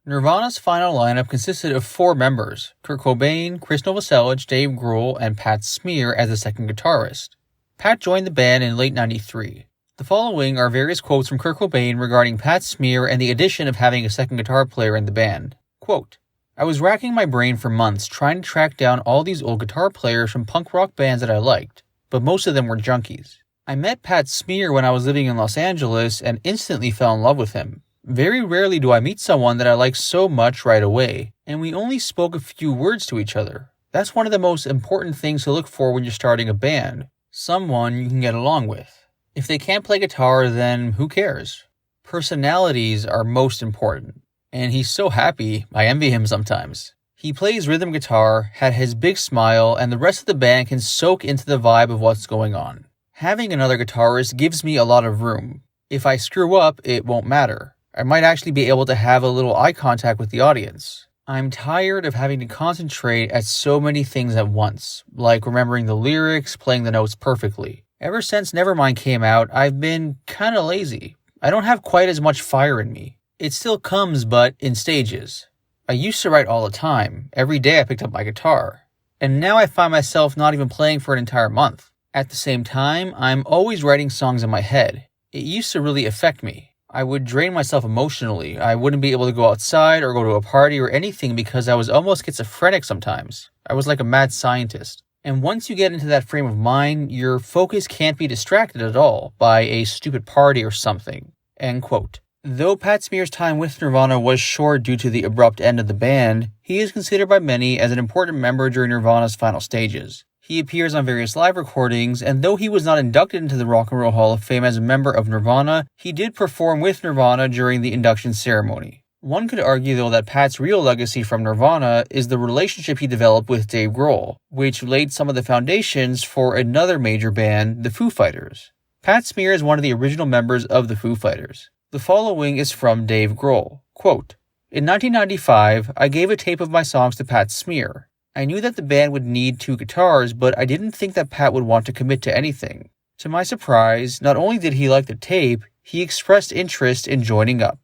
Nirvana's final lineup consisted of 4 members: Kurt Cobain, Krist Novoselic, Dave Grohl, and Pat Smear as the second guitarist. Pat joined the band in late '93. The following are various quotes from Kurt Cobain regarding Pat Smear and the addition of having a second guitar player in the band. Quote, "I was racking my brain for months trying to track down all these old guitar players from punk rock bands that I liked, but most of them were junkies. I met Pat Smear when I was living in Los Angeles and instantly fell in love with him. Very rarely do I meet someone that I like so much right away, and we only spoke a few words to each other. That's one of the most important things to look for when you're starting a band. Someone you can get along with. If they can't play guitar, then who cares? Personalities are most important. And he's so happy, I envy him sometimes. He plays rhythm guitar, had his big smile, and the rest of the band can soak into the vibe of what's going on. Having another guitarist gives me a lot of room. If I screw up, it won't matter. I might actually be able to have a little eye contact with the audience. I'm tired of having to concentrate at so many things at once, like remembering the lyrics, playing the notes perfectly. Ever since Nevermind came out, I've been kinda lazy. I don't have quite as much fire in me. It still comes, but in stages. I used to write all the time. Every day I picked up my guitar. And now I find myself not even playing for an entire month. At the same time, I'm always writing songs in my head. It used to really affect me. I would drain myself emotionally. I wouldn't be able to go outside or go to a party or anything because I was almost schizophrenic sometimes. I was like a mad scientist. And once you get into that frame of mind, your focus can't be distracted at all by a stupid party or something." End quote. Though Pat Smear's time with Nirvana was short due to the abrupt end of the band, he is considered by many as an important member during Nirvana's final stages. He appears on various live recordings, and though he was not inducted into the Rock and Roll Hall of Fame as a member of Nirvana, he did perform with Nirvana during the induction ceremony. One could argue, though, that Pat's real legacy from Nirvana is the relationship he developed with Dave Grohl, which laid some of the foundations for another major band, the Foo Fighters. Pat Smear is one of the original members of the Foo Fighters. The following is from Dave Grohl. Quote, "In 1995, I gave a tape of my songs to Pat Smear. I knew that the band would need 2 guitars, but I didn't think that Pat would want to commit to anything. To my surprise, not only did he like the tape, he expressed interest in joining up.